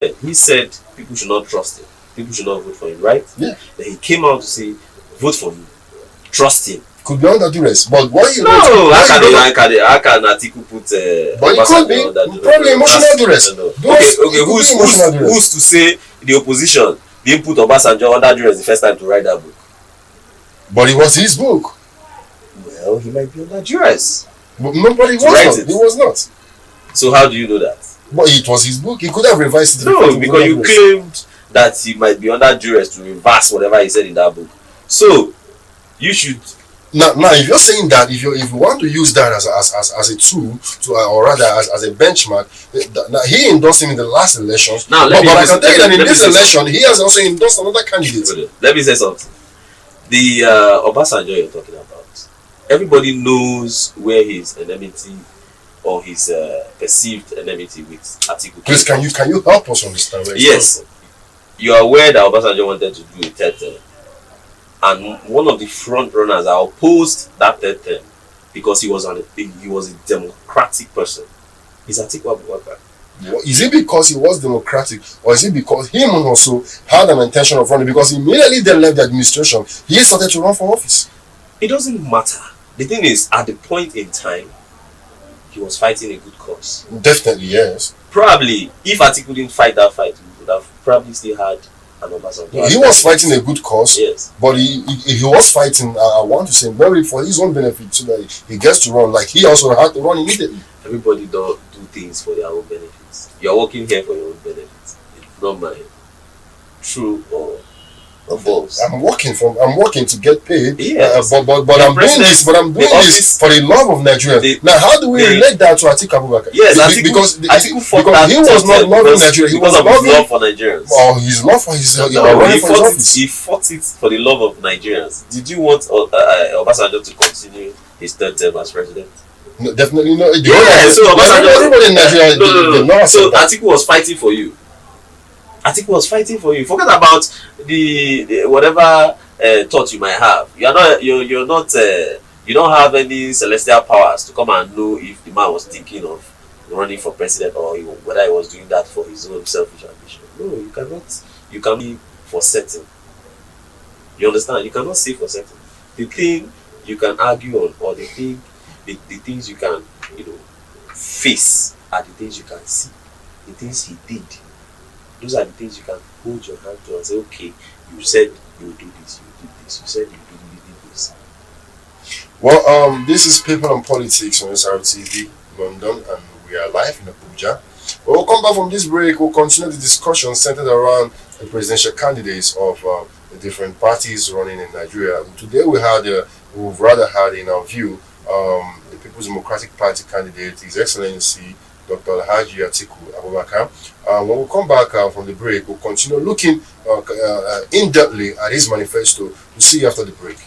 campaign, he said people should not trust him. People should not vote for him, right? Yeah. Then he came out to say, vote for him. Trust him. Could be under duress, but why you? No, how can Atiku put? But it could be probably emotional duress. Okay. Who's to say the opposition didn't put Obasanjo under duress the first time to write that book? But it was his book. Well, he might be under duress. But nobody was not. He was not. So how do you know that? But it was his book. He could have revised it. No, because you claimed that he might be under duress to reverse whatever he said in that book. So you should. Now, if you're saying that, if you want to use that as a tool to, or rather as a benchmark, he endorsed him in the last elections. Now, but I can tell you that in this election, he has also endorsed another candidate. Let me say something. The Obasanjo you're talking about, everybody knows where his enmity or his perceived enmity with Atiku. Please, can you help us understand? Yes, you are aware that Obasanjo wanted to do a third term. And one of the front runners opposed that third term because he was a democratic person. Is Atiku Abubakar. Is it because he was democratic, or is it because him also had an intention of running? Because immediately they left the administration, he started to run for office. It doesn't matter. The thing is, at the point in time, he was fighting a good cause. Definitely, yes. Probably, if Atiku didn't fight that fight, we would have probably still had. He was fighting a good cause, yes, but he was fighting, I want to say, very for his own benefit, so that he gets to run. Like he also had to run immediately. Everybody do things for their own benefits. You're working here for your own benefits. It's not mine. True or false? I'm working to get paid. Yes. But I'm doing this for the love of Nigeria. Now, how do we relate that to Atiku Abubakar? Yes, because he was not loving Nigeria. He was loving his love for Nigerians. Oh, his love for his he fought it for the love of Nigerians. Did you want Obasanjo to continue his third term as president? No, definitely not. So everybody in Nigeria, no. So Atiku was fighting for you. Atiku was fighting for you. Forget about the whatever thought you might have. You're not. You don't have any celestial powers to come and know if the man was thinking of running for president or whether he was doing that for his own selfish ambition. No, you cannot. You can be for certain. You understand? You cannot say for certain. The thing you can argue on, or the things you can, face, are the things you can see. The things he did. Those are the things you can hold your hand to and say, okay, you said you would do this, you did this. You said you did this. Well, this is People and Politics on SRTV London, and we are live in Abuja. We'll come back from this break. We'll continue the discussion centered around the presidential candidates of the different parties running in Nigeria. Today we've rather had in our view the People's Democratic Party candidate, His Excellency Dr. Alhaji Atiku Abubakar. When we come back from the break, we'll continue looking in-depthly at his manifesto. We'll see you after the break.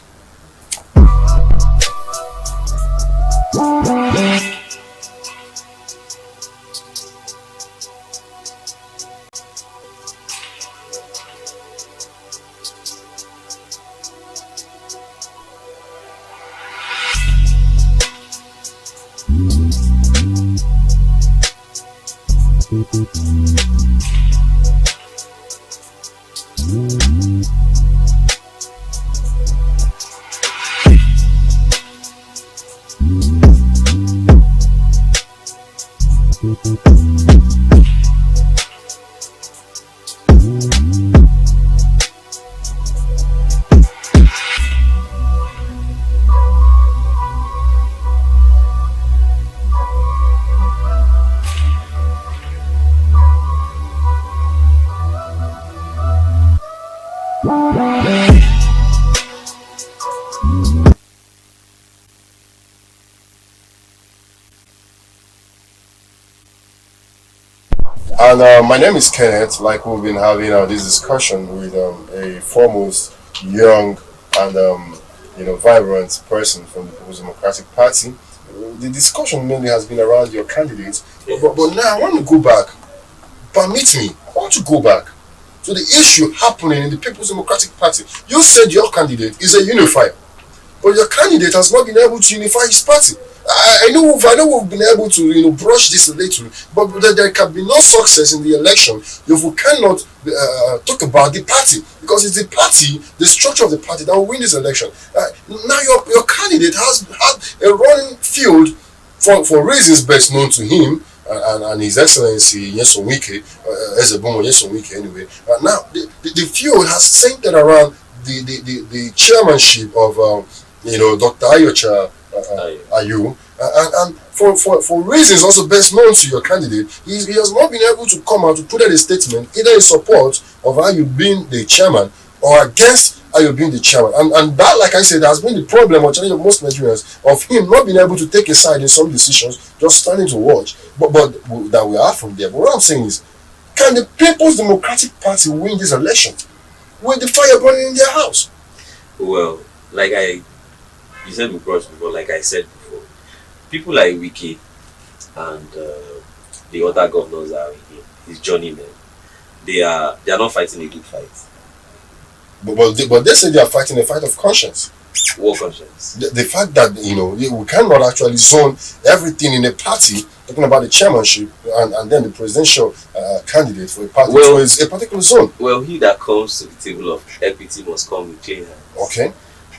And my name is Kenneth. Like we've been having this discussion with a foremost young and vibrant person from the People's Democratic Party. The discussion mainly has been around your candidates, but now I want to go back. Permit me. I want to go back to the issue happening in the People's Democratic Party. You said your candidate is a unifier, but your candidate has not been able to unify his party. I know we've been able to brush this a little, but there can be no success in the election if we cannot talk about the party, because it's the party, the structure of the party that will win this election. Now your candidate has had a running field for reasons best known to him. And His Excellency Nyesom Wike, Ezebomo Nyesom Wike anyway. Now the field has centered around the chairmanship of Dr. Ayocha Ayu, and for reasons also best known to your candidate, he has not been able to come out to put out a statement either in support of Ayu being the chairman or against Ayu being the chairman, and that, like I said, has been the problem or challenge of most Nigerians, of him not being able to take a side in some decisions, just standing to watch. But that we are from there. But what I'm saying is, can the People's Democratic Party win this election with the fire burning in their house? Well, you said before, like I said before, people like Wiki and the other governors are his journeymen. They are not fighting a good fight. But they say they are fighting a fight of conscience. What conscience? The fact that we cannot actually zone everything in a party, talking about the chairmanship and then the presidential candidate for a party to a particular zone. Well, he that comes to the table of equity must come with clean hands. Okay.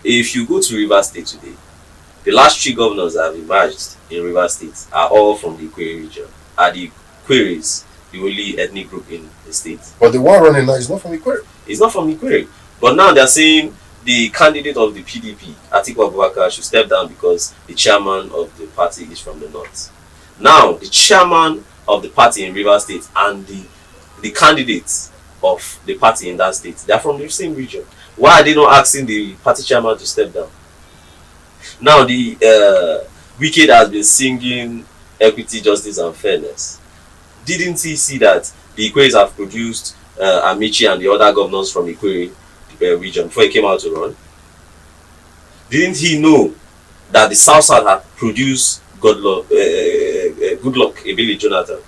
If you go to Rivers State today, the last 3 governors that have emerged in Rivers State are all from the Ikwere region. Are the Ikweres the only ethnic group in the state? But the one running now is not from Ikwere. It's not from Ikwere. But now they're saying the candidate of the PDP, Atiku Abubakar, should step down because the chairman of the party is from the north. Now, the chairman of the party in Rivers State and the candidates of the party in that state, they're from the same region. Why are they not asking the party chairman to step down? Now, the Wicked has been singing equity, justice, and fairness. Didn't he see that the Ikweres have produced Amici and the other governors from Ikwere region before he came out to run? Didn't he know that the South had produced Goodluck Ebele Jonathan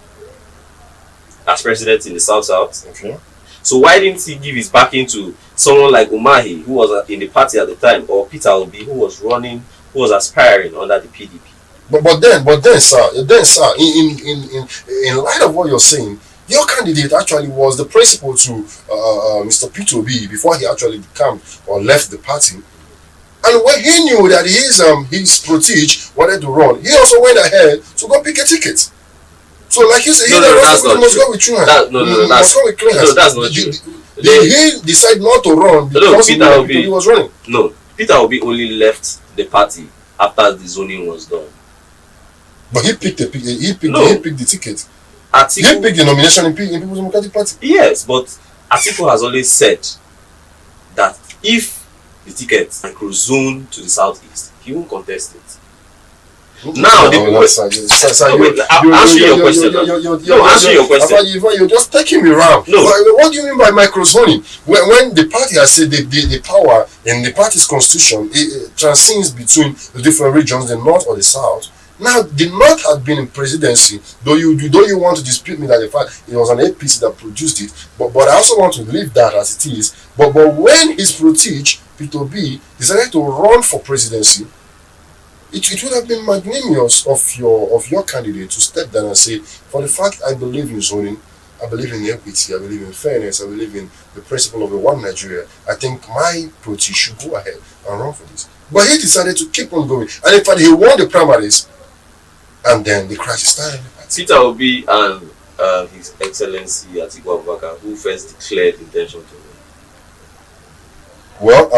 as president in the South? Okay. So why didn't he give his backing to someone like Umahi, who was in the party at the time, or Peter Obi, who was aspiring under the PDP? But then, sir, in light of what you're saying, your candidate actually was the principal to Mr. Peter Obi before he actually decamped or left the party. And when he knew that his protege wanted to run, he also went ahead to go pick a ticket. So, like you said, he must go with clean hands. Must go with clean hands. No, that's not true. He decided not to run because Peter Obi was running. No, Peter Obi only left the party after the zoning was done. But he picked the ticket. He picked the nomination in People's Democratic Party. Yes, but Atiku has always said that if the ticket microzone to the southeast, he won't contest it. Now, answering your question. Answering your question. You're just taking me around. No. What do you mean by microzoning? When the party has said the power in the party's constitution it transcends between the different regions, the north or the south. Now, the North had been in presidency, though you want to dispute me that the fact it was an APC that produced it, but I also want to leave that as it is. But when his protege, Peter Obi, decided to run for presidency, it would have been magnanimous of your candidate to step down and say, for the fact I believe in zoning, I believe in equity, I believe in fairness, I believe in the principle of the one Nigeria, I think my protege should go ahead and run for this. But he decided to keep on going. And in fact, he won the primaries. And then the crisis started. Peter Obi and His Excellency Atiku Abubakar, who first declared intention to run? Well,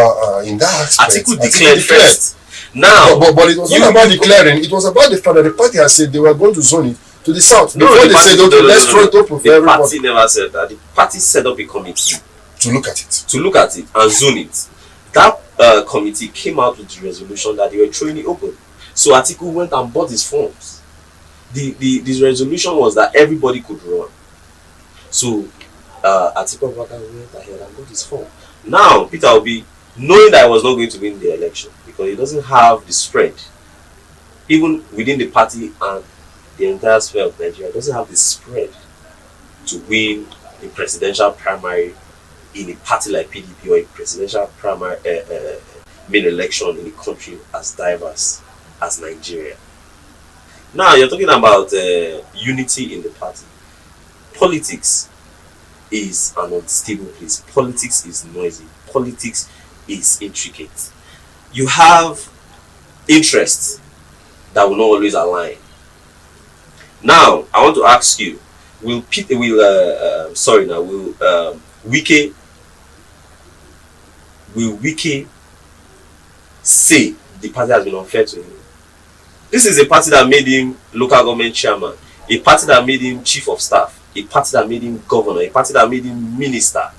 in that aspect, Atiku declared first. Now, but it was not about declaring. It was about the fact that the party had said they were going to zone it to the south. No, before the they party, said, okay, let's throw it open for everybody. The party never said that. The party set up a committee to look at it. To look at it and zone it. That committee came out with the resolution that they were throwing it open. So Atiku went and bought his forms. The resolution was that everybody could run. So Atiku Abubakar went ahead and got his form. Now Peter Obi, knowing that he was not going to win the election because he doesn't have the spread, even within the party and the entire sphere of Nigeria, doesn't have the spread to win a presidential primary in a party like PDP or a presidential primary main election in a country as diverse as Nigeria. Now you're talking about unity in the party. Politics is an unstable place. Politics is noisy. Politics is intricate. You have interests that will not always align. Now, I want to ask you: Will Wike say the party has been unfair to him? This is a party that made him local government chairman, a party that made him chief of staff, a party that made him governor, a party that made him minister.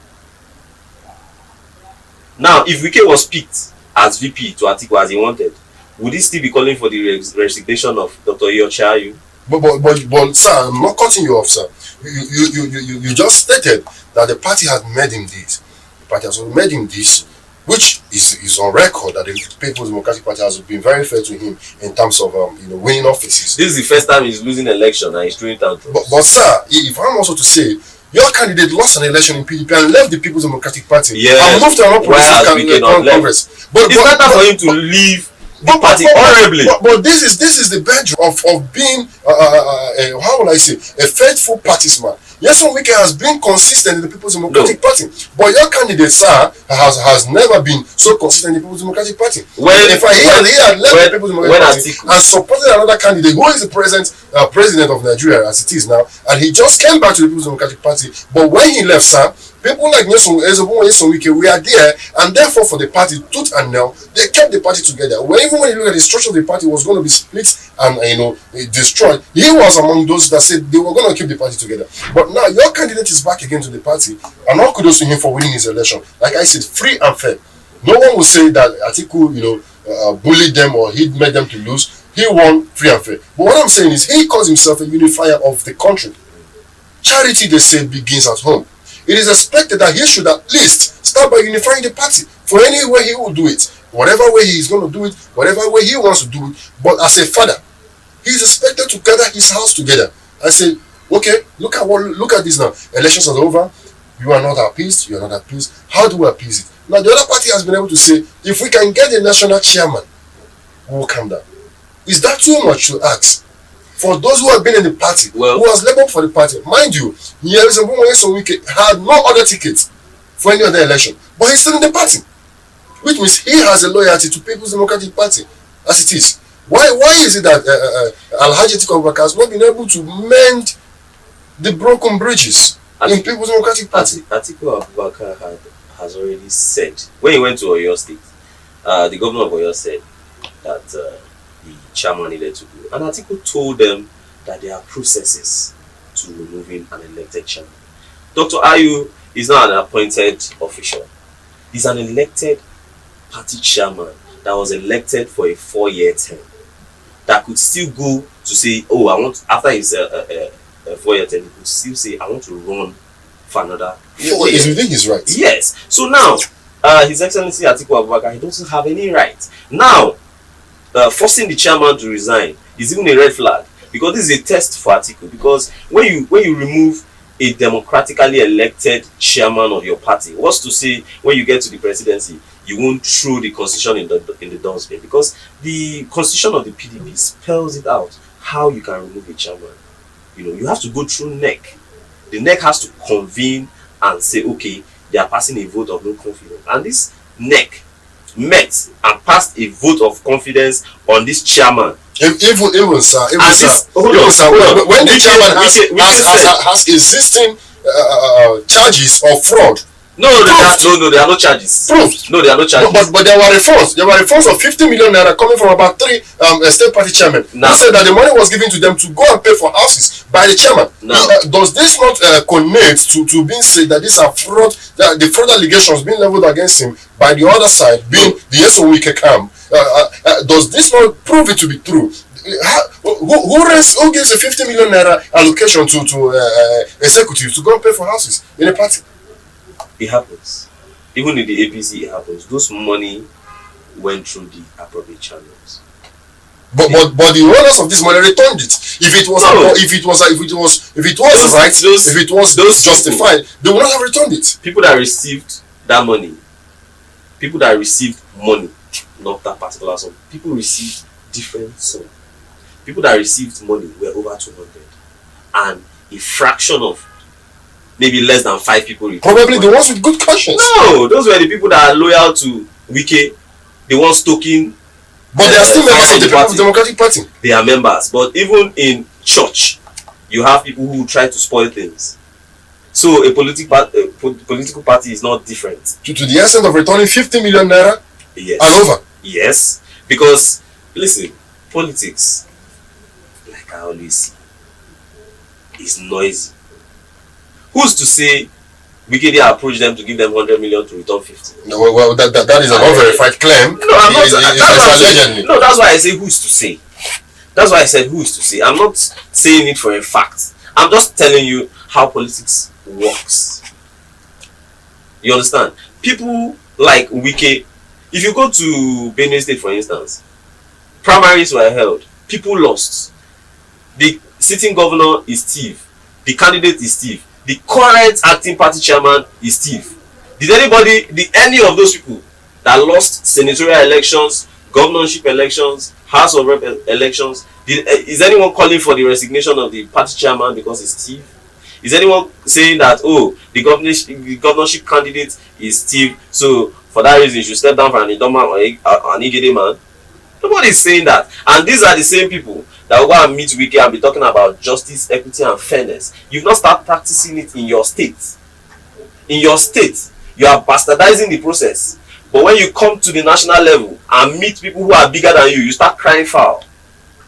Now, if Wike was picked as VP to Atiku as he wanted, would he still be calling for the resignation of Dr. Iyorchia? But, sir, I'm not cutting you off, sir. You just stated that the party has made him this. The party has made him this, which is on record that the People's Democratic Party has been very fair to him in terms of winning offices. This is the first time he's losing election and he's throwing tantrums. But sir, if I'm also to say, your candidate lost an election in PDP and left the People's Democratic Party and moved to another Congress. But it's better for him to leave the party horribly. But this is the bedrock of being how will I say, a faithful partisman. Yes, Wike has been consistent in the People's Democratic Party, but your candidate, sir, has never been so consistent in the People's Democratic Party. If he had left the People's Democratic Party and supported another candidate who is the president of Nigeria as it is now, and he just came back to the People's Democratic Party, but when he left, sir, people like Nyesom Wike were there, and therefore for the party, tooth and nail, they kept the party together. Even when you look at the structure of the party was going to be split and destroyed, he was among those that said they were going to keep the party together. But now your candidate is back again to the party, and all kudos to him for winning his election. Like I said, free and fair. No one will say that Atiku, bullied them or he made them to lose. He won free and fair. But what I'm saying is he calls himself a unifier of the country. Charity, they say, begins at home. It is expected that he should at least start by unifying the party for any way he will do it, whatever way he is going to do it, whatever way he wants to do it. But as a father, he is expected to gather his house together and say, okay, look at this now. Elections are over. You are not appeased. You are not appeased. How do we appease it? Now the other party has been able to say, if we can get a national chairman, we will come down. Is that too much to ask? For those who have been in the party, who has labored for the party, mind you, Wike had no other ticket for any other election, but he's still in the party, which means he has a loyalty to People's Democratic Party as it is. Why is it that Alhaji Atiku Abubakar has not been able to mend the broken bridges in People's Democratic Party? Atiku Abubakar has already said, when he went to Oyo State, the governor of Oyo said that the chairman needed to go. And Atiku told them that there are processes to removing an elected chairman. Dr. Ayu is not an appointed official. He's an elected party chairman that was elected for a 4-year term. That could still go to say, after his 4-year term, he could still say, I want to run for another 4 years. You think he's right? Yes. So now, His Excellency Atiku Abubakar, he doesn't have any right. Now, forcing the chairman to resign is even a red flag, because this is a test for Atiku. Because when you remove a democratically elected chairman of your party, what's to say when you get to the presidency you won't throw the constitution in the dustbin? Because the constitution of the PDP spells it out how you can remove a chairman. You have to go through NEC. The NEC has to convene and say, okay, they are passing a vote of no confidence, and this NEC met and passed a vote of confidence on this chairman. When the chairman has existing charges of fraud. No, there are no charges. Proved. No, there are no charges. But there were refunds. There were refunds of 50 million naira coming from about 3 state party chairmen. Who said that the money was given to them to go and pay for houses by the chairman. Does this not connect to being said that these are fraud, that the fraud allegations being leveled against him by the other side, being the Wike camp? Does this not prove it to be true? Who gives a 50 million naira allocation to executives to go and pay for houses in a party? It happens. Even in the APC, it happens. Those money went through the appropriate channels. But the owners of this money returned it. If it was justified, they would not have returned it. People that received that money, not that particular sum. People received different sum. people that received money were over 200, and a fraction of maybe less than 5 people received Probably money. the ones with good conscience. No, those were the people that are loyal to Wike, the ones talking. But they are still members of the People's party. Democratic Party. They are members, but even in church, you have people who try to spoil things. So a political party is not different. To the extent of returning 50 million naira Yes. and over. Yes, because listen, politics, like I always say, is noisy. Who's to say Wikedi approached them to give them 100 million to return 50? No, well, that is an unverified claim. No, I'm not. Allegedly. No, that's why I say who's to say. That's why I said who's to say. I'm not saying it for a fact. I'm just telling you how politics works. You understand? People like Wike, if you go to Benue State, for instance, primaries were held. People lost. The sitting governor is thief. The candidate is thief. The current acting party chairman is thief. Did any of those people that lost senatorial elections, governorship elections, House of Rep elections, is anyone calling for the resignation of the party chairman because he's thief? Is anyone saying that, oh, the governorship candidate is thief, so for that reason you should step down for an Idoma or an Igede man? Nobody is saying that. And these are the same people that will go and meet Wike and be talking about justice, equity, and fairness. You've not started practicing it in your state. In your state, you are bastardizing the process. But when you come to the national level and meet people who are bigger than you, you start crying foul.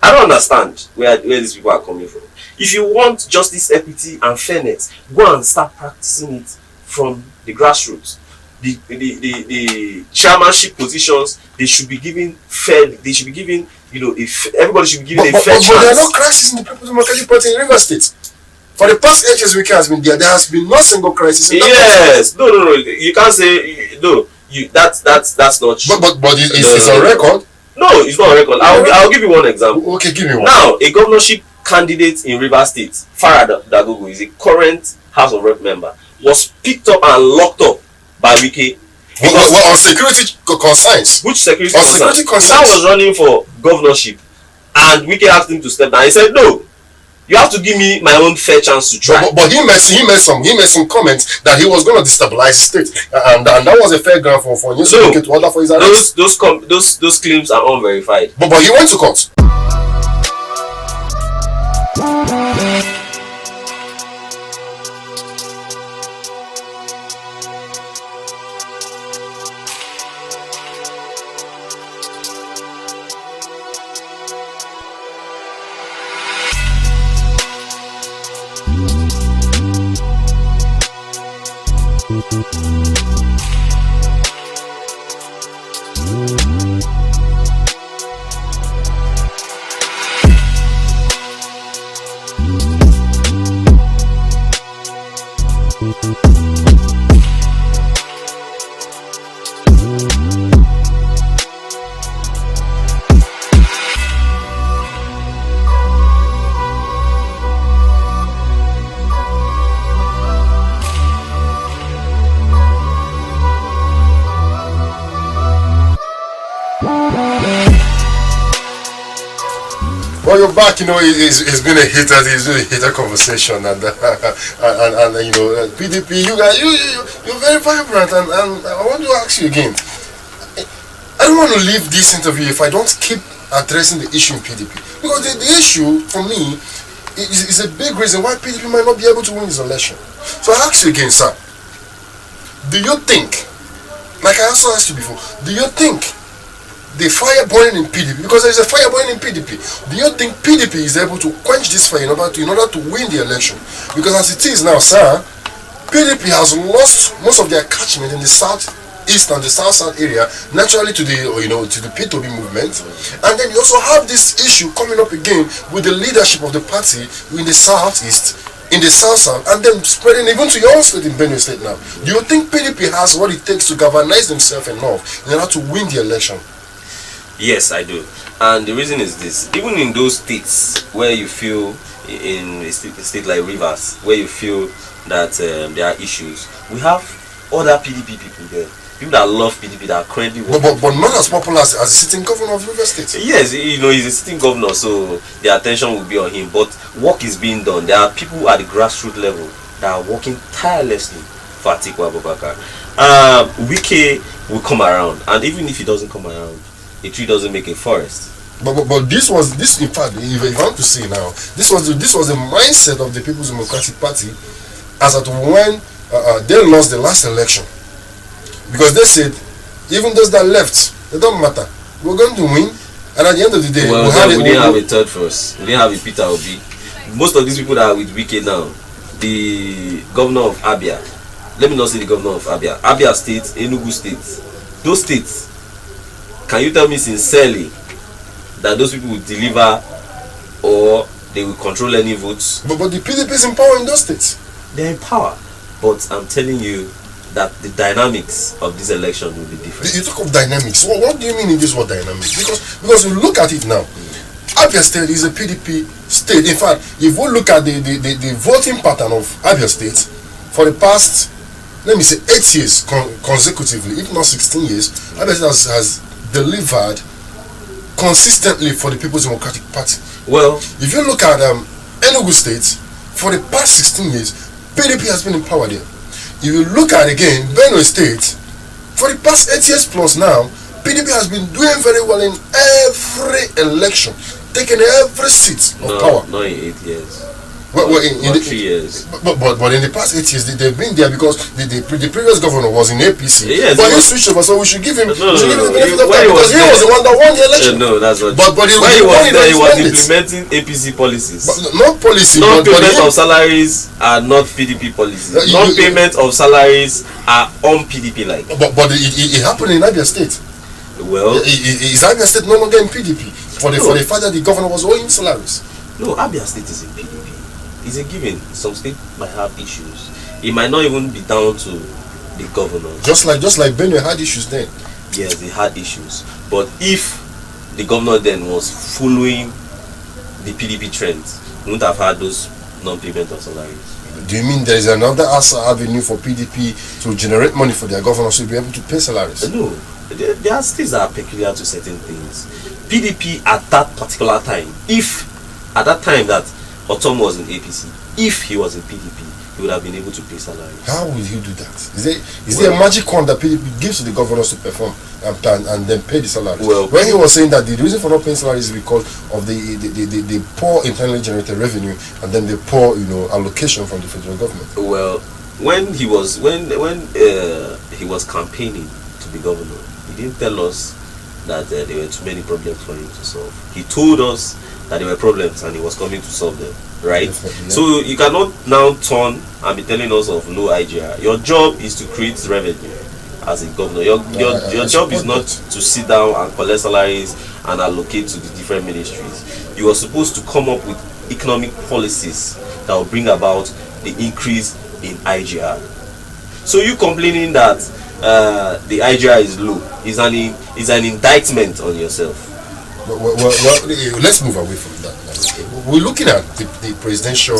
I don't understand where these people are coming from. If you want justice, equity, and fairness, go and start practicing it from the grassroots. The chairmanship positions, they should be given fair. They should be given, everybody should be given a fair chance. But there are no crises in the People's Democratic Party in River State. For the past 8 years, Wike has been there. There has been no single crisis. Yes, no. You can't say no. That's not true. But it's on record. No, it's not on record. I'll give you one example. Okay, give me one. Now, a governorship candidate in River State, Farah Dagogo, is a current House of Rep member, was picked up and locked up by Wike. Well, on security concerns. Which security on concerns? Security concerns. That was running for governorship, and Wike asked him to step down. He said, "No, you have to give me my own fair chance to try." But he made some comments that he was going to destabilize the state, and that was a fair ground for Nyesom to order for his arrest. Those claims are unverified. But he went to court. Well, you're back. It's been a heated conversation, and PDP. You're very vibrant, and I want to ask you again. I don't want to leave this interview if I don't keep addressing the issue in PDP, because the issue for me is a big reason why PDP might not be able to win this election. So I ask you again, sir. Do you think, like I also asked you before, do you think the fire burning in PDP, because there is a fire burning in PDP, do you think PDP is able to quench this fire in order to win the election? Because as it is now, sir, PDP has lost most of their catchment in the southeast and the south area, naturally to the P2B movement, and then you also have this issue coming up again with the leadership of the party in the southeast, in the south, and then spreading even to your own state in Benue State now. Do you think PDP has what it takes to galvanize themselves enough in order to win the election? Yes, I do. And the reason is this. Even in those states where you feel, in a state like Rivers, where you feel that there are issues, we have other PDP people there. people that love PDP that are currently But, working. but not as popular as the sitting governor of River State. Yes, he's a sitting governor, so the attention will be on him. But work is being done. There are people at the grassroots level that are working tirelessly for Atiku Abubakar. Wike will come around, and even if he doesn't come around, a tree doesn't make a forest. But this in fact, if I want to say now, this was the mindset of the People's Democratic Party as at when they lost the last election, because they said even those that left, they don't matter, we're going to win, and at the end of the day, we didn't have a third first. We didn't have a Peter Obi. Most of these people that are with Wike now, the governor of Abia, let me not say the governor of Abia State, Enugu State, those states, can you tell me sincerely that those people will deliver or they will control any votes? But the PDP is in power in those states. They're in power, but I'm telling you that the dynamics of this election will be different. You talk of dynamics. What do you mean in this word dynamics? Because you look at it now, Abia State is a PDP state. In fact, if we look at the voting pattern of Abia State for the past, let me say, 8 years consecutively, if not 16 years, Abia State has delivered consistently for the People's Democratic Party. Well, if you look at Enugu State, for the past 16 years, PDP has been in power there. If you look at again Benue State, for the past 8 years plus now, PDP has been doing very well in every election, taking every seat of power. Not in 8 years. Well, in 3 years. But in the past 8 years, they've been there because the previous governor was in APC. Yes, but he switched over, so we should give him the benefit of when that because he was the one that won the election. No, that's not. But when he was there, he was implementing APC policies. Not policy. Non-payment of salaries are not PDP policies. Non-payment of salaries are on PDP like. But it happened in Abia State. Well, is Abia State no longer in PDP for the fact that the governor was owing salaries? No, Abia State is in PDP. It's a given. Some states might have issues. It might not even be down to the governor. Just like Benue had issues then. Yes, they had issues. But if the governor then was following the PDP trends, we wouldn't have had those non-payment of salaries. Do you mean there is another avenue for PDP to generate money for their governors to be able to pay salaries? No. There are states that are peculiar to certain things. PDP at that particular time, if at that time that Otom was in APC, if he was in PDP, he would have been able to pay salaries. How will he do that? Is there a magic wand that PDP gives to the governors to perform and then pay the salaries? Well, when he was saying that the reason for not paying salaries is because of the poor internally generated revenue and then the poor allocation from the federal government. Well, when he was campaigning to be governor, he didn't tell us that there were too many problems for him to solve. He told us that there were problems and he was coming to solve them, right? Yeah. So you cannot now turn and be telling us of low IGR. Your job is to create revenue as a governor. Your job is not to sit down and collect salaries and allocate to the different ministries. You are supposed to come up with economic policies that will bring about the increase in IGR. So you complaining that the IGR is low is an indictment on yourself. Well, let's move away from that now. We're looking at the presidential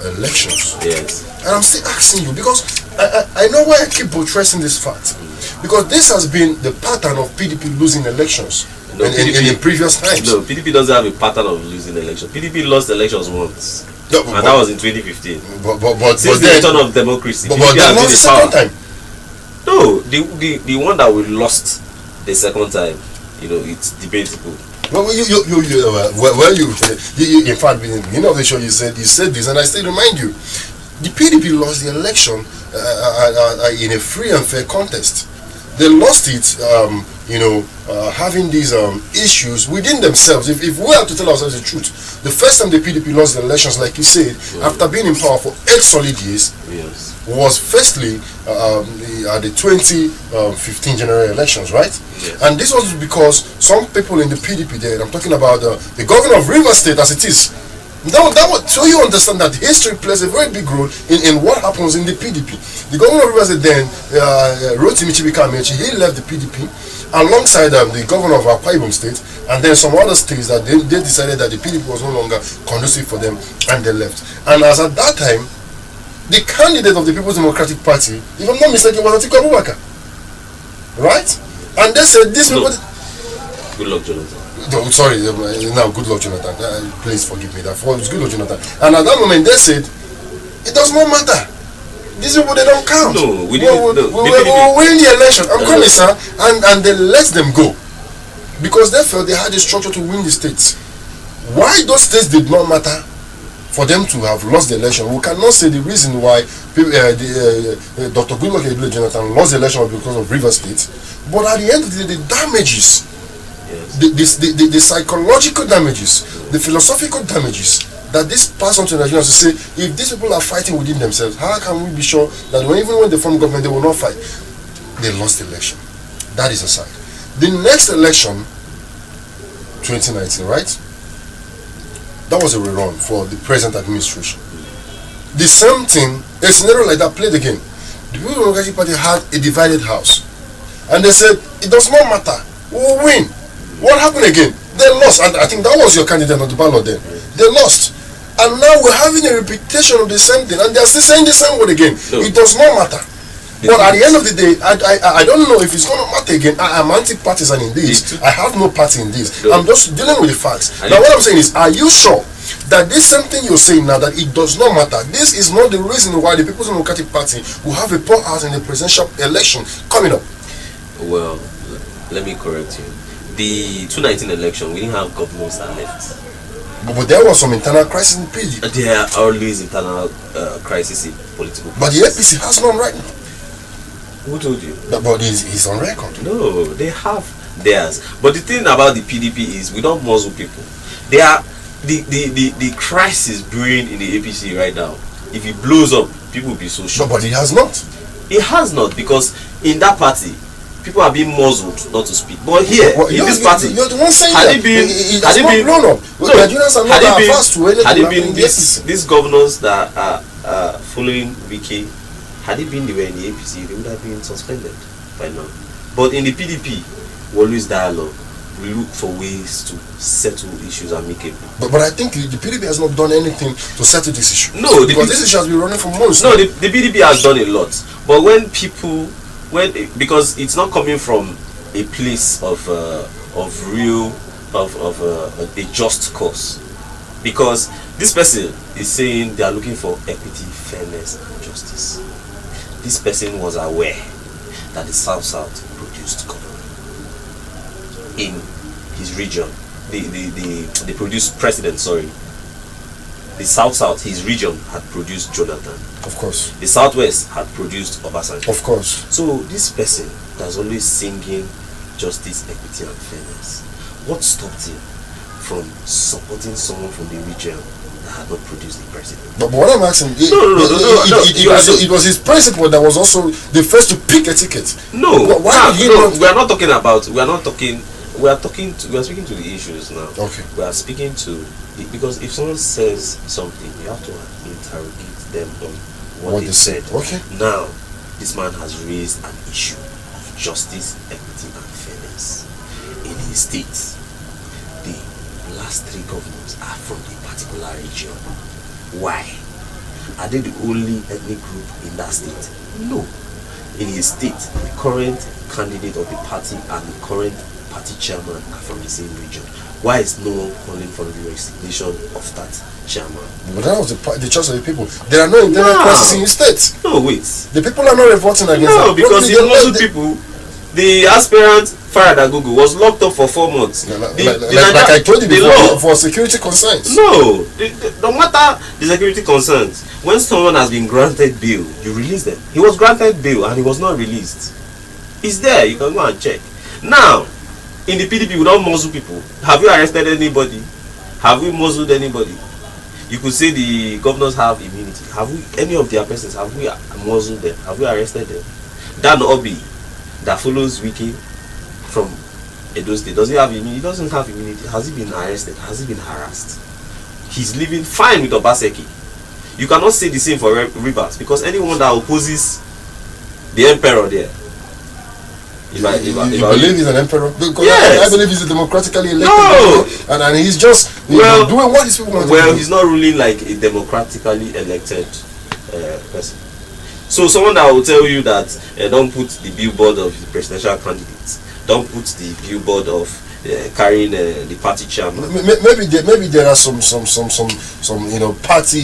elections. Yes. And I'm still asking you because I know why I keep buttressing this fact. Because this has been the pattern of PDP losing elections in the previous times. No, PDP doesn't have a pattern of losing elections. PDP lost elections once. No, and that was in 2015. Since the return of democracy. But that was the second time. No, the one that we lost the second time, it's debatable. Well, in fact, in the beginning of the show, you said this, and I still remind you, the PDP lost the election in a free and fair contest. They lost it, having these issues within themselves. If we have to tell ourselves the truth, the first time the PDP lost the elections, like you said, after being in power for 8 solid years, was firstly at the 2015 general elections, right? Yes. And this was because some people in the PDP there, I'm talking about the governor of River State as it is. So you understand that history plays a very big role in what happens in the PDP. The governor of River State then, Rotimi Chibikamechi, he left the PDP alongside the governor of Akwa Ibom State, and then some other states that they decided that the PDP was no longer conducive for them, and they left. And as at that time, the candidate of the People's Democratic Party, if I'm not mistaken, was Atiku Abubakar. right? And they said these No. people. Good luck, Jonathan. No, sorry, now good luck, Jonathan. Please forgive me. That was good luck, Jonathan. And at that moment, they said it does not matter. These people, they don't count. No, we we didn't. will win the election. I'm coming, sir, and they let them go because they felt they had the structure to win the states. Why those states did not matter for them to have lost the election, we cannot say the reason why Dr. Goodluck Jonathan lost the election was because of River State. But at the end of the day, the damages, the psychological damages, the philosophical damages that this pass on to Nigerians to say, if these people are fighting within themselves, how can we be sure that even when they form government, they will not fight? They lost the election. That is aside. The next election, 2019, right? That was a rerun for the present administration. The same thing, a scenario like that played again. The People's Democratic Party had a divided house. And they said, it does not matter, we will win. What happened again? They lost. And I think that was your candidate on the ballot then. They lost. And now we're having a repetition of the same thing. And they're still saying the same word again. No. It does not matter. But at the end of the day, I don't know if it's going to matter again. I am anti-partisan in this. I have no party in this. No. I'm just dealing with the facts. Now what I'm saying is, are you sure that this same thing you're saying now, that it does not matter, this is not the reason why the People's Democratic Party will have a poor house in the presidential election coming up? Well, let me correct you. The 2019 election, we didn't have governors that left. But there was some internal crisis in PDP. There are always internal crisis in political parties. But the APC has none right now. Who told you? But he's on record. No, they have theirs. But the thing about the PDP is we don't muzzle people. They are the crisis brewing in the APC right now. If it blows up, people will be so shocked. No, but it has not. It has not, because in that party, people are being muzzled not to speak. But here, in this party, you're the one saying had that it been blown up. No, Nigerians are not that fast to anything. Had it been these governors that are following Wiki, had it been they were in the APC, they would have been suspended by now. But in the PDP, we always dialogue. We look for ways to settle issues amicably. But I think the PDP has not done anything to settle this issue. No, because this issue has been running for months. No, the PDP has done a lot. But when people, because it's not coming from a place of a just cause. Because this person is saying they are looking for equity, fairness, and justice. This person was aware that the South produced government in his region. They produced president, sorry. The South, his region, had produced Jonathan. Of course. The Southwest had produced Obasanjo. Of course. So this person that's always singing justice, equity, and fairness, what stopped him from supporting someone from the region that had not produced the president? But what I'm asking, it was his principle that was also the first to pick a ticket. No, we are speaking to the issues now. Okay. We are speaking to because if someone says something, you have to interrogate them on what they said. Okay. Now, this man has raised an issue of justice, equity, and fairness in his state. The last 3 governors are from a particular region. Why? Are they the only ethnic group in that state? No. In his state, the current candidate of the party and the current party chairman are from the same region. Why is no one calling for the resignation of that chairman? But that was the choice of the people. There are no internal crises in your state. No, wait. The people are not revolting against that. No, because the Muslim people, the aspirant Farad Agogo was locked up for 4 months. Like I told you before, for security concerns. No, no matter the security concerns, when someone has been granted bail, you release them. He was granted bail and he was not released. It's there, you can go and check. Now, in the PDP, we don't muzzle people. Have you arrested anybody? Have we muzzled anybody? You could say the governors have immunity. Have we, any of their persons, have we muzzled them? Have we arrested them? Dan Obi, that follows Wiki from Edo State, does he have immunity? He doesn't have immunity. Has he been arrested? Has he been harassed? He's living fine with Obaseki. You cannot say the same for Rivers, because anyone that opposes the emperor there, you believe he's an emperor? Because yes. I believe he's a democratically elected and he's just doing what these people want to do. Well, he's not ruling like a democratically elected person. So someone that will tell you that don't put the billboard of the presidential candidates, don't put the billboard of carrying the party chairman. Maybe there are some party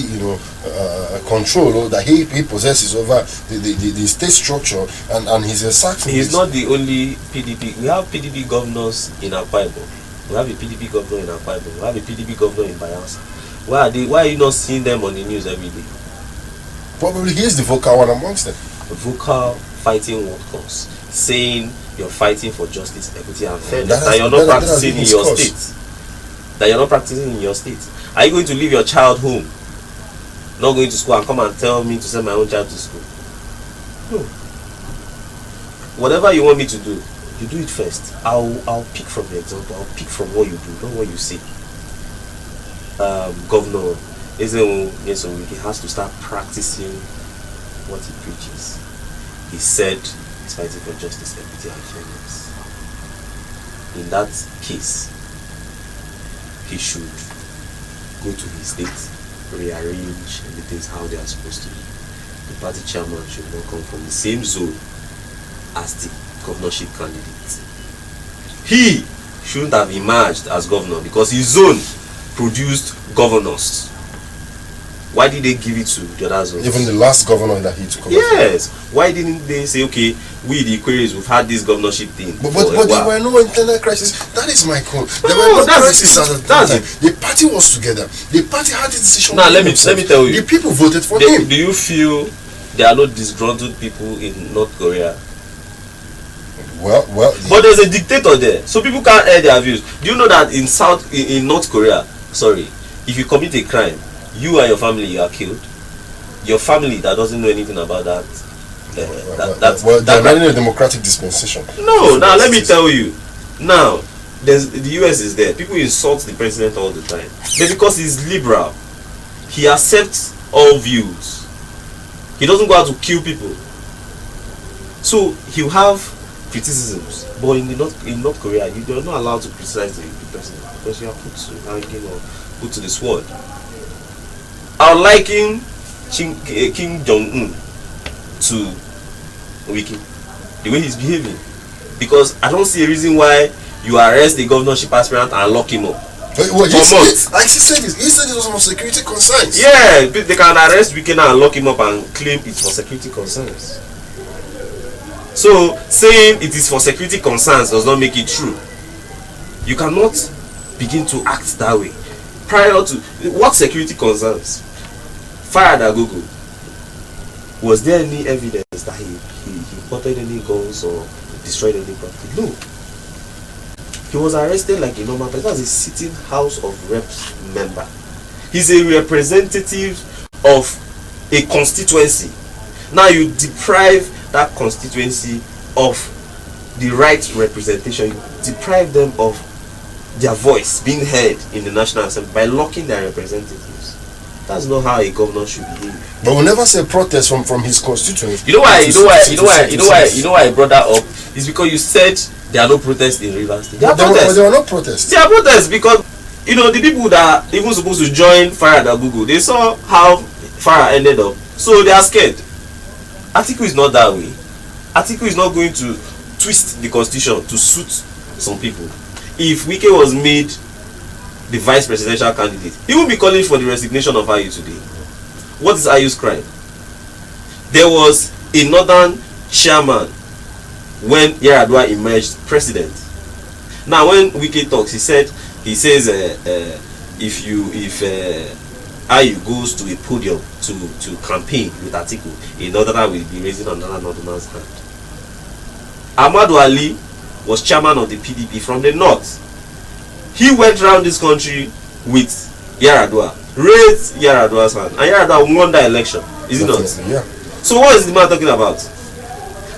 control that he possesses over the state structure, and he's exactly. He's not the only PDP. We have PDP governors in Akwa Ibom. We have a PDP governor in Akwa Ibom. We have a PDP governor in Bayelsa. Why are you not seeing them on the news every day? Probably he is the vocal one amongst them. Vocal fighting what cause? Saying you're fighting for justice, equity, and fairness. That you're not practicing in your state. That you're not practicing in your state. Are you going to leave your child home, not going to school, and come and tell me to send my own child to school? No. Whatever you want me to do, you do it first. I'll pick from the example. I'll pick from what you do, not what you say. Governor Ezenwo, he has to start practicing what he preaches. He said he's fighting for justice, equity, and fairness. In that case, he should go to his state, rearrange the things how they are supposed to be. The party chairman should not come from the same zone as the governorship candidate. He shouldn't have emerged as governor because his zone produced governors. Why did they give it to the other zones? Even the last governor that he took over. Yes. Why didn't they say, okay, we the Aquarians, we've had this governorship thing? But there were no internal crisis. That is my call. There No, were no that's crisis it. at the That's time. it. The party was together. The party had the decision. Now let me tell you. The people voted for him. Do you feel there are no disgruntled people in North Korea? Well. But there's a dictator there, so people can't air their views. Do you know that in North Korea, if you commit a crime, you and your family are killed? Your family that doesn't know anything about that. They're running a democratic dispensation. No, now let me tell you. Now, the US is there. People insult the president all the time. But because he's liberal, he accepts all views. He doesn't go out to kill people. So he'll have criticisms. But in North Korea, you're not allowed to criticize the president because you are put to hanging or put to the sword. I would liken Kim Jong-un to Wiki, the way he's behaving, because I don't see a reason why you arrest the governorship aspirant and lock him up. Like he said it was for security concerns. Yeah, they can arrest Wiki and lock him up and claim it's for security concerns. So saying it is for security concerns does not make it true. You cannot begin to act that way. Prior to what security concerns? Fired at Google. Was there any evidence that he imported any guns or destroyed any property? No. He was arrested like a normal person. That's a sitting House of Reps member. He's a representative of a constituency. Now you deprive that constituency of the right representation. You deprive them of their voice being heard in the National Assembly by locking their representatives. That's not how a governor should behave. But we'll never say protest from his constituency. You know why I brought that up? It's because you said there are no protests in Rivers State. There were no protests. There are protests because the people that are even supposed to join Fire at Google, they saw how Fire ended up, so they are scared. Atiku is not that way. Atiku is not going to twist the constitution to suit some people. If Wike was made the vice presidential candidate, he will be calling for the resignation of Ayu today. What is Ayu's crime? There was a northern chairman when Yar'Adua emerged president. Now when Wike talks, he says if Ayu goes to a podium to campaign with Atiku, a northerner will be raising another northerner's hand. Ahmadu Ali was chairman of the PDP from the north. He went around this country with Yar'Adua, raised Yar'Adua's hand, and Yar'Adua won the election. Is it not? Yeah. So what is the man talking about?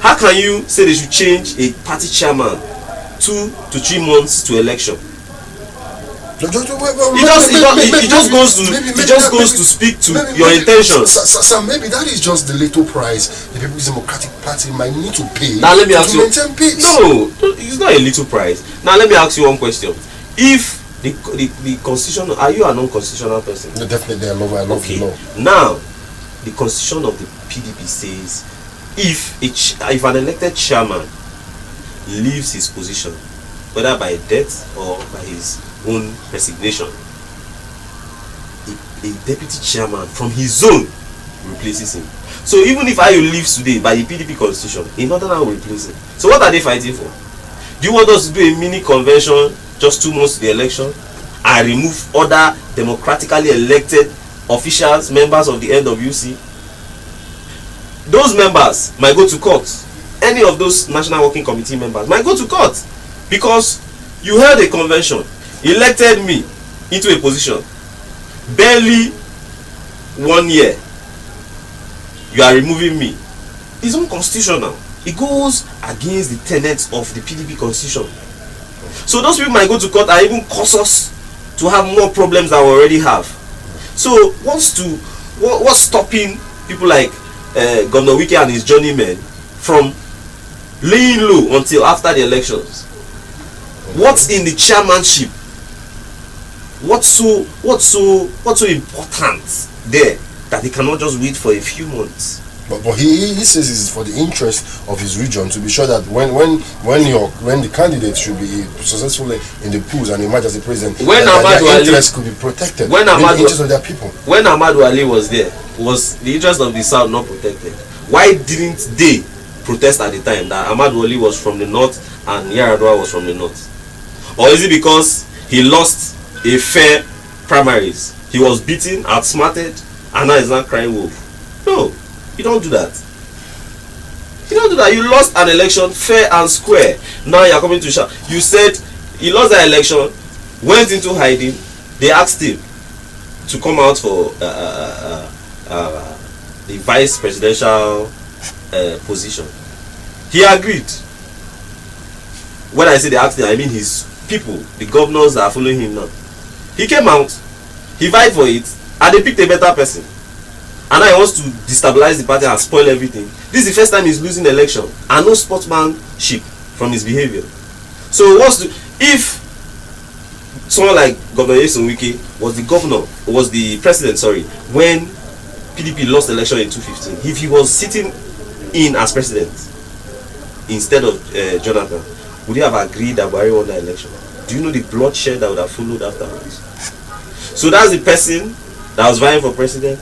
How can you say they should change a party chairman 2 to 3 months to election? He just goes to speak to your intentions. So maybe that is just the little price the People's Democratic Party might need to pay. Now let me ask you. Maintain peace. No, it's not a little price. Now let me ask you one question. If the constitution, are you a non-constitutional person? No, definitely I love the law. Now, the constitution of the PDP says if an elected chairman leaves his position, whether by death or by his own resignation, a deputy chairman from his zone replaces him. So even if Ayo leaves today by the PDP constitution, another now will replace him. So what are they fighting for? Do you want us to do a mini convention just 2 months to the election and remove other democratically elected officials, members of the NWC? Those members might go to court. Any of those National Working Committee members might go to court because you held a convention, elected me into a position, barely 1 year, you are removing me. It's unconstitutional. It goes against the tenets of the PDP constitution. So those people might go to court and even cause us to have more problems than we already have. So what's stopping people like Governor Wike and his journeymen from laying low until after the elections? What's in the chairmanship? What's so important there that they cannot just wait for a few months? But he says it's for the interest of his region to be sure that when the candidate should be successful in the polls and emerge as the president, when their interests could be protected. When the interest of their people. When Ahmadu Ali was there, was the interest of the South not protected? Why didn't they protest at the time that Ahmadu Ali was from the north and Yar'Adua was from the north? Or is it because he lost a fair primaries? He was beaten, outsmarted, and now he's not crying wolf. No. You don't do that. You don't do that. You lost an election fair and square. Now you are coming to shout. You said he lost the election, went into hiding. They asked him to come out for the vice presidential position. He agreed. When I say they asked him, I mean his people, the governors that are following him now. He came out, he vied for it, and they picked a better person. And now he wants to destabilize the party and spoil everything. This is the first time he's losing the election and no sportsmanship from his behavior. So if someone like Governor Nyesom Wike was the president, when PDP lost the election in 2015, if he was sitting in as president instead of Jonathan, would he have agreed that Buhari won the election? Do you know the bloodshed that would have followed afterwards? So that's the person that was vying for president.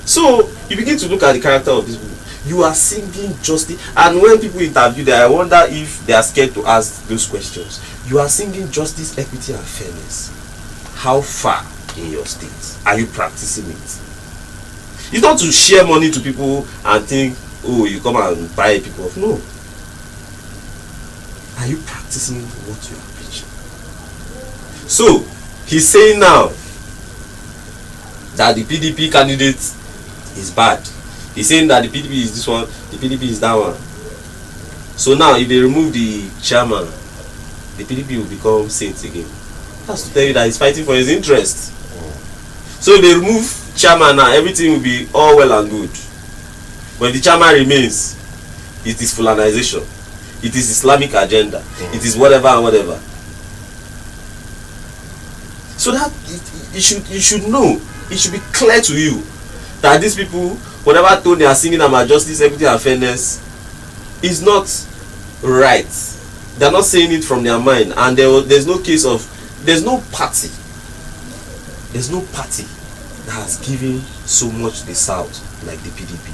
So you begin to look at the character of these people. You are singing justice, and when people interview them, I wonder if they are scared to ask those questions. You are singing justice, equity, and fairness. How far in your state are you practicing it? It's not to share money to people and think, oh, you come and buy people off. No. Are you practicing what you are preaching? So he's saying now that the PDP candidate is bad. He's saying that the PDP is this one, the PDP is that one. So now if they remove the chairman, the PDP will become saints again. That's to tell you that he's fighting for his interest. So if they remove chairman now, everything will be all well and good. But if the chairman remains, it is Fulanization. It is Islamic agenda. It is whatever and whatever. So that you should know, it should be clear to you that these people, whatever tone they are singing about justice, equity, and fairness, is not right. They are not saying it from their mind, and there's no party that has given so much the South like the PDP.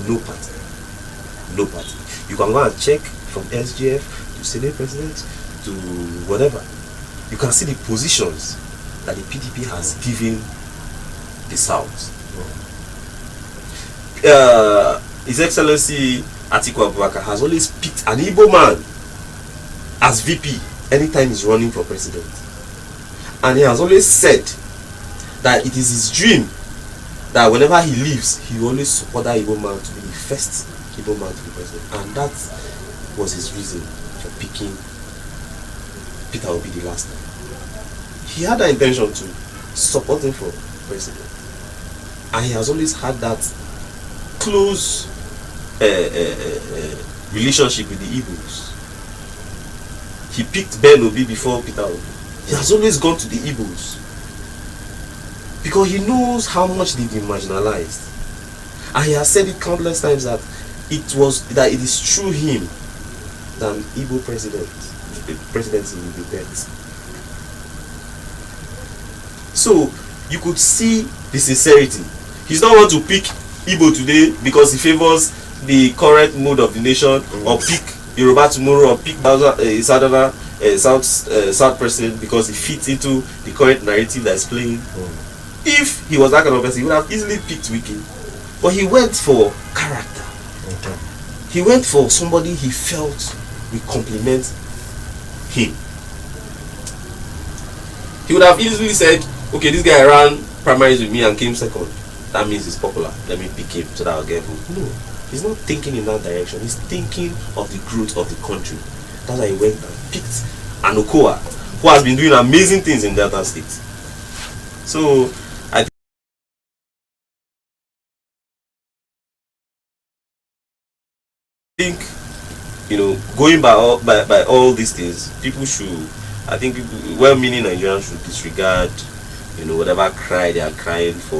No party. You can go and check from SGF to Senate President to whatever. You can see the positions that the PDP has given the South. His Excellency Atiku Abubakar has always picked an Igbo man as VP anytime he's running for president, and he has always said that it is his dream that whenever he leaves, he will always support that Igbo man to be the first Igbo man to be president, and that was his reason for picking Peter Obi the last time. He had the intention to support him for president, and he has always had that close relationship with the Igbos. He picked Ben Obi before Peter Obi. He has always gone to the Igbos because he knows how much they've been marginalized, and he has said it countless times that it is through him that an Igbo presidency will be built. So you could see the sincerity. He's not want to pick Igbo today because he favors the current mode of the nation, or pick Yoruba tomorrow, or pick South president because he fits into the current narrative that's playing. If he was that kind of person, he would have easily picked Wiki. But he went for character. He went for somebody he felt will complement him. He would have easily said, okay, this guy ran primaries with me and came second. That means he's popular. Let me pick him so that I'll get vote. No, he's not thinking in that direction. He's thinking of the growth of the country. That's why he went and picked Anukoa, who has been doing amazing things in Delta State. So I think, going by all these things, people should, I think well-meaning Nigerians should disregard, whatever cry they are crying for